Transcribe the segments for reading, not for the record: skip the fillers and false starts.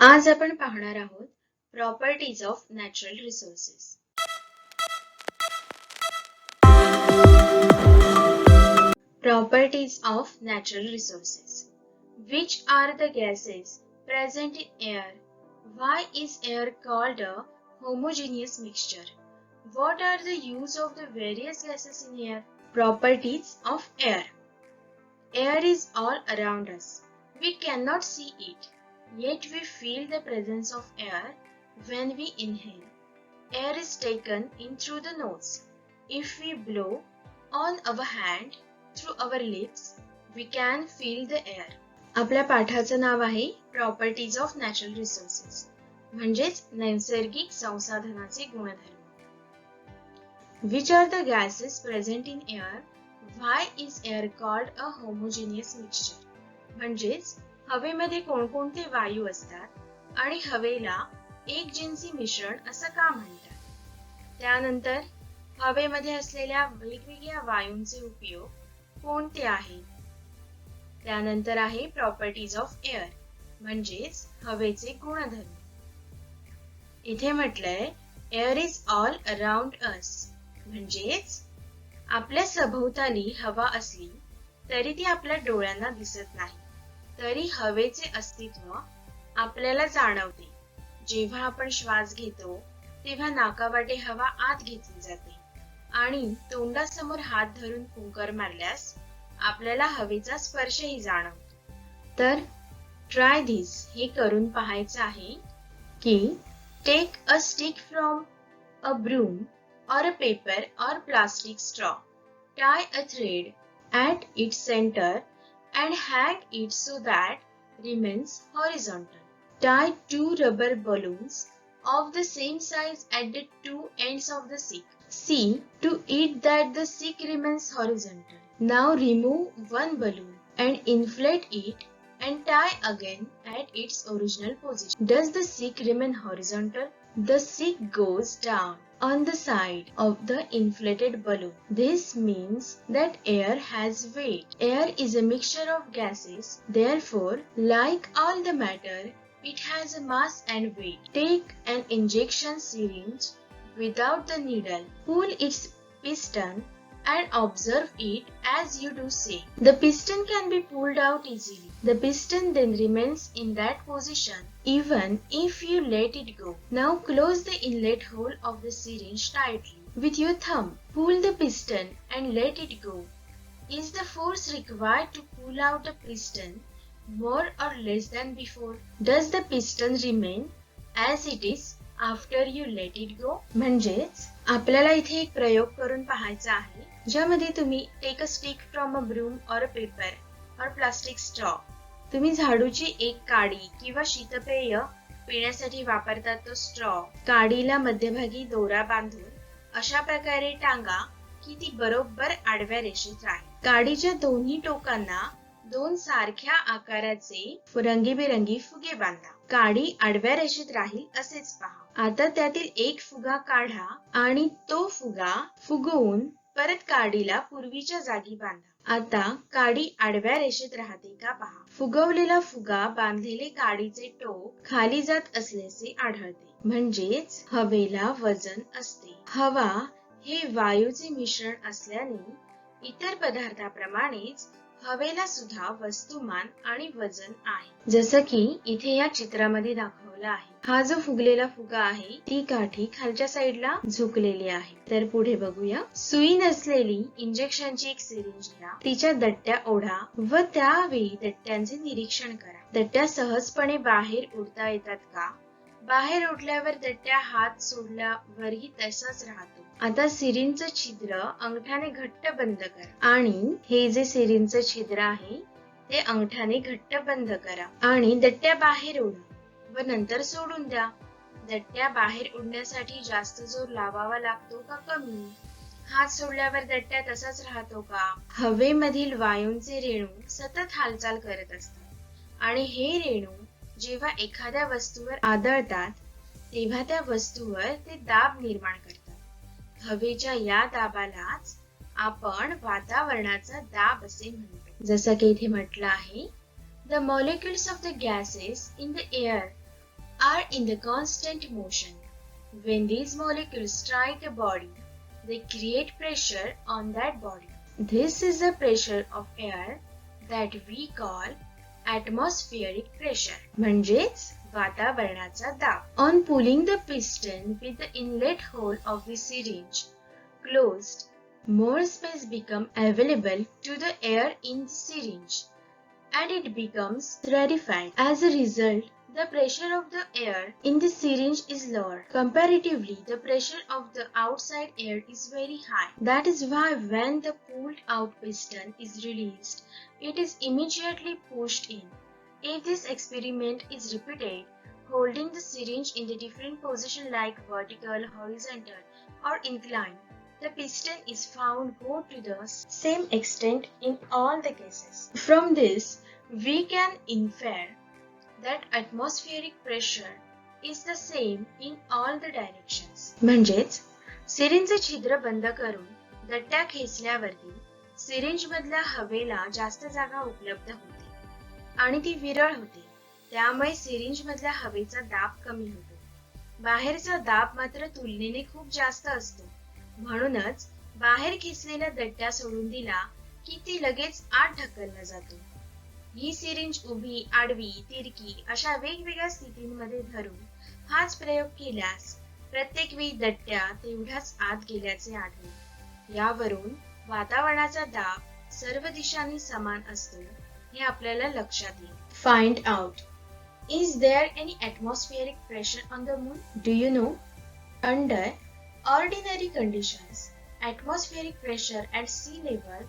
आज आपण पाहणार आहोत properties of natural resources. Properties of natural resources. Which are the gases present in air? Why is air called a homogeneous mixture? What are the use of the various gases in air? Properties of air. Air is all around us. We cannot see it, yet we feel the presence of air when we inhale. Air is taken in through the nose. If we blow on our hand through our lips, we can feel the air. आपल्या पाठाचं नाव आहे properties of natural resources, म्हणजेच नैसर्गिक संसाधनाचे गुणधर्म. Which are the gases present in air? Why is air called a homogeneous mixture? म्हणजेच हवेमध्ये कोणकोणते वायू असतात आणि हवेला एकजिन्सी मिश्रण असं का म्हणतात? त्यानंतर हवेमध्ये असलेल्या वेगवेगळ्या वायूंचे उपयोग कोणते आहेत? त्यानंतर आहे प्रॉपर्टीज ऑफ एअर, म्हणजेच हवेचे गुणधर्म. इथे म्हटलंय air is all around us, म्हणजेच आपल्या सभोवताली हवा असली तरी ती आपल्या डोळ्यांना दिसत नाही, तरी हवेचे अस्तित्व आपल्याला जाणवते. जेव्हा आपण श्वास घेतो तेव्हा नाकावाटे हवा आत घेतली जाते आणि तोंडासमोर हात धरून फुंकर मारल्यास आपल्याला हवेचा स्पर्शही जाणवतो. तर ट्राय धिस हे करून पाहायचं आहे की take a stick from a broom or a paper or plastic straw. Tie a thread at its center and hang it so that remains horizontal. Tie two rubber balloons of the same size at the two ends of the stick. See to it that the stick remains horizontal. Now remove one balloon and inflate it and tie again at its original position. Does the stick remain horizontal? The stick goes down on the side of the inflated balloon. This means that air has weight. Air is a mixture of gases. Therefore, like all the matter, it has a mass and weight. Take an injection syringe without the needle. Pull its piston and observe it as you do say. The piston can be pulled out easily. The piston then remains in that position even if you let it go. Now close the inlet hole of the syringe tightly with your thumb. Pull the piston and let it go. Is the force required to pull out the piston more or less than before? Does the piston remain as it is after you let it go? म्हणजेच आपल्याला इथे एक प्रयोग करून पाहायचा आहे, ज्यामध्ये तुम्ही take a stick from a broom or a paper or plastic straw, तुम्ही झाडूची एक काडी किंवा शीतपेय पिण्यासाठी वापरतात तो स्ट्रॉ, काडीला मध्यभागी दोरा बांधून अशा प्रकारे टांगा की ती बरोबर आडव्या रेषेत राहील. काडीच्या दोन्ही टोकांना दोन सारख्या आकाराचे रंगीबेरंगी फुगे बांधा. काडी आडव्या रेषेत राहील असेच पहा. आता त्यातील एक फुगा काढा आणि तो फुगा फुगवून परत काडीला पूर्वीच्या जागी बांधा. आता काडी आडव्या रेषेत राहते का पहा. फुगवलेला फुगा बांधलेले काडीचे टोक खाली जात असल्याचे आढळते, म्हणजेच हवेला वजन असते. हवा हे वायूचे मिश्रण असल्याने इतर पदार्थाप्रमाणेच हवेला सुद्धा वस्तुमान आणि वजन आहे, जसं की इथे या चित्रामध्ये दाखवलं आहे. हा जो फुगलेला फुगा आहे ती काठी खालच्या साईडला झुकलेली आहे. तर पुढे बघूया. सुई नसलेली इंजेक्शनची एक सिरिंज घ्या, तिच्या दट्ट्या ओढा व त्यावेळी दट्ट्यांचे निरीक्षण करा. दट्ट्या सहजपणे बाहेर उडता येतात का? बाहेर उडल्यावर दट्ट्या हात सोडल्यावरही तसाच राहतो. आता सिरिंजचं छिद्र अंगठ्याने घट्ट बंद करा आणि हे जे सिरिंजचं छिद्र आहे ते अंगठ्याने घट्ट बंद करा आणि दट्ट्या बाहेर ओढा व नंतर सोडून द्या. दट्ट्या बाहेर उडण्यासाठी जास्त जोर लावावा लागतो का कमी? हात सोडल्यावर दट्ट्या तसाच राहतो का? हवेमधील वायूंचे रेणू सतत हालचाल करत असतात आणि हे रेणू जेव्हा एखाद्या वस्तूवर आदळतात तेव्हा त्या वस्तूवर ते दाब निर्माण करतात. हवेच्या या दाबालाच आपण वातावरणाचा दाब असे म्हणतो. जसं की इथे म्हटलं आहे, the molecules of the gases in the air are in the constant motion. When these molecules strike a body, they create pressure on that body. This is the pressure of air that we call atmospheric pressure. म्हणजेच वातावरणाचा दाब. On pulling the piston with the inlet hole of the syringe closed, more space becomes available to the air in the syringe and it becomes rarefied. As a result, the pressure of the air in the syringe is lower. Comparatively, the pressure of the outside air is very high. That is why when the pulled out piston is released, it is immediately pushed in. If this experiment is repeated, holding the syringe in the different position like vertical, horizontal or inclined, the piston is found go to the same extent in all the cases. From this, we can infer that atmospheric pressure is the same in all the directions. म्हणजेच सिरिंजचे छिद्र बंद करून दट्ट्या खेचल्यावरती syringe मधल्या हवेला जास्त जागा उपलब्ध होते आणि ती विरळ होते. त्यामुळे सिरिंज मधल्या हवेचा दाब कमी होतो. बाहेरचा दाब मात्र तुलनेने खूप जास्त असतो. म्हणूनच बाहेर खेचलेल्या दट्ट्या सोडून दिला की ती लगेच आत ढकलला जातो. ही सिरिंज उभी, आडवी, तिरकी अशा वेगवेगळ्या स्थितींमध्ये धरून हाच प्रयोग केल्यास प्रत्येक वेळी दट्ट्या तेवढ्याच आत गेल्याचे आढळेल. यावरून वातावरणाचा दाब सर्व दिशांनी समान असतो हे आपल्याला लक्षात येईल. Find out. Is there any atmospheric pressure on the moon? Do you know? Under ordinary conditions, atmospheric pressure at sea level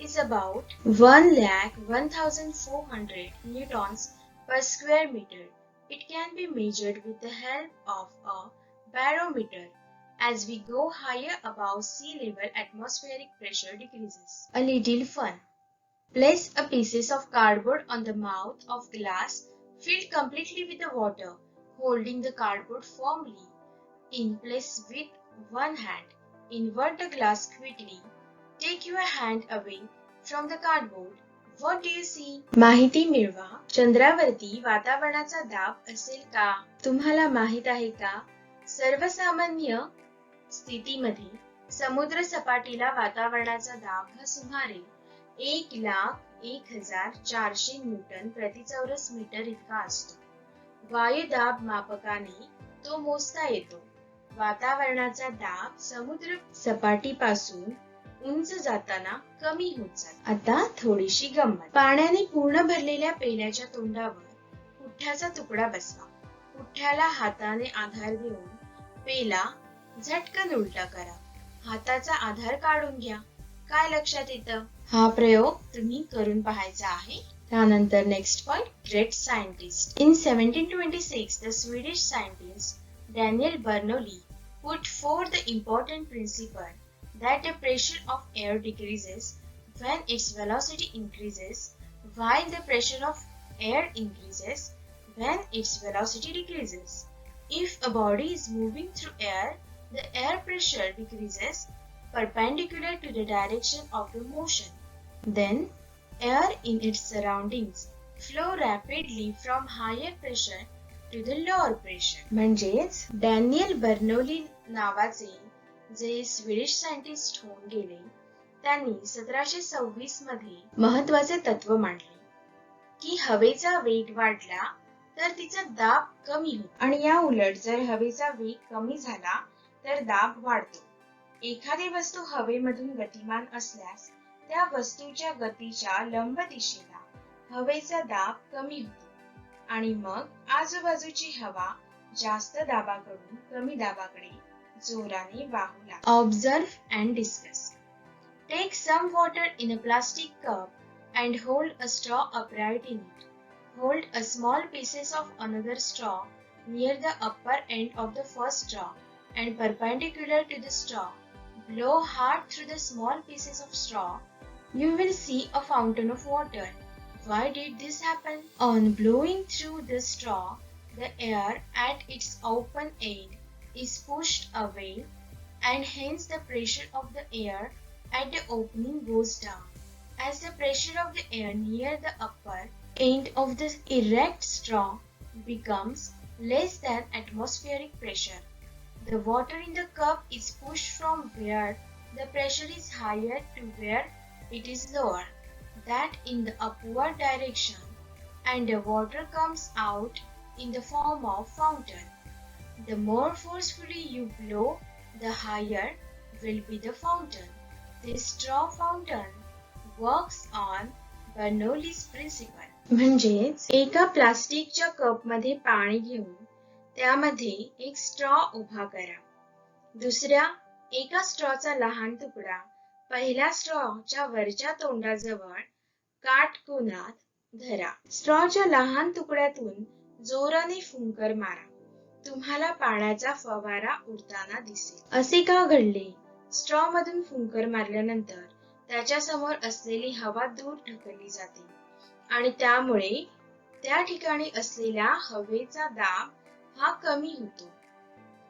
is about 1,01,400 newtons per square meter. It can be measured with the help of a barometer. As we go higher above sea level, atmospheric pressure decreases. A little fun. Place a pieces of cardboard on the mouth of glass filled completely with the water, holding the cardboard firmly in place with one hand. Invert the glass quickly. Take your hand away from the cardboard. What do you see? माहिती मिळवा. चंद्रावरती वातावरणाचा दाब असेल का? तुम्हाला माहित आहे का? सर्वसामान्य स्थितीमध्ये समुद्र सपाटीला वातावरणाचा दाब हा सुमारे 1,01,400 न्यूटन प्रति चौरस मीटर इतका असतो. वायुदाब मापकाने तो मोजता येतो. वातावरणाचा दाब समुद्र सपाटीपासून उंच जाताना कमी होत जातो. आता थोडीशी गंमत. पाण्याने पूर्ण भरलेल्या पेल्याच्या तोंडावर पुठ्ठ्याचा तुकडा बसवा. पुठ्ठ्याला हाताने आधार देऊन पेला झटकन उलटा करा. हाताचा आधार काढून घ्या. काय लक्षात येतं? हा प्रयोग तुम्ही करून पाहायचा आहे. त्यानंतर next point, great scientist. In 1726 the Swedish scientist Daniel Bernoulli put forth the important principle that the pressure of air decreases when its velocity increases, while the pressure of air increases when its velocity decreases. If a body is moving through air, the air pressure decreases perpendicular to the direction of the motion. Then, air in its surroundings flow rapidly from higher pressure to the lower pressure. म्हणजेच Daniel Bernoulli नावाचे जे Swedish scientist होऊन गेले, त्यांनी 1726 मध्ये महत्वाचे तत्व मांडले की हवेचा वेग वाढला तर तिचा दाब कमी होतो आणि या उलट जर हवेचा वेग कमी झाला तर दाब वाढतो. एखादी वस्तू हवेमधून गतिमान असल्यास त्या वस्तूच्या गतीच्या लंब दिशेला हवेचा दाब कमी होतो आणि मग आजूबाजूची हवा जास्त दाबाकडून कमी दाबाकडे जोराने वाहू लागते. Observe and discuss. Take some water in a plastic cup and hold a straw upright in it. Hold a small pieces of another straw near the upper end of the first straw and perpendicular to the straw. Blow hard through the small pieces of straw. You will see a fountain of water. Why did this happen? On blowing through the straw, the air at its open end is pushed away and hence the pressure of the air at the opening goes down. As the pressure of the air near the upper end of the erect straw becomes less than atmospheric pressure. The water in the cup is pushed from where the pressure is higher to where it is lower, that in the upward direction, and the water comes out in the form of fountain. The more forcefully you blow, the higher will be the fountain. This straw fountain works on Bernoulli's principle. म्हणजेच एका प्लास्टिकच्या कपमध्ये पाणी घेऊन त्यामध्ये एक straw उभा करा. दुसऱ्या एका स्ट्रॉचा लहान तुकडा पहिल्या स्ट्रॉच्या वरच्या तोंडाजवळ काटकोनात धरा. स्ट्रॉच्या लहान तुकड्यातून जोराने फुंकर मारा. तुम्हाला पाण्याचा फवारा उडताना दिसेल. असे का घडले? स्ट्रॉ मधून फुंकर मारल्यानंतर त्याच्या समोर असलेली हवा दूर ढकलली जाते आणि त्यामुळे त्या ठिकाणी असलेला हवेचा दाब हा कमी होतो.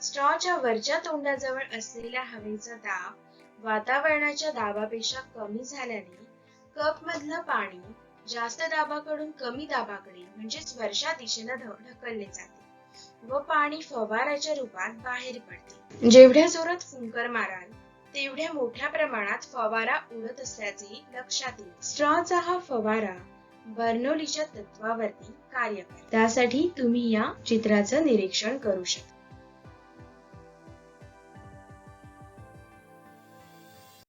स्ट्रॉच्या वरच्या तोंडाजवळ असलेला हवेचा दाब वातावरणाच्या दाबापेक्षा कमी झाल्याने कप मधलं पाणी जास्त दाबाकडून कमी दाबाकडे म्हणजेच वरच्या दिशेने ढकलले जाते व पाणी फवाऱ्याच्या रूपात बाहेर पडते. जेवढ्या जोरात फुंकर माराल तेवढ्या मोठ्या प्रमाणात फवारा उडत असल्याचे लक्षात येईल. स्ट्रॉचा हा फवारा बर्नौलीच्या तत्वावरती कार्य करतो. त्यासाठी तुम्ही या चित्राचं निरीक्षण करू शकता.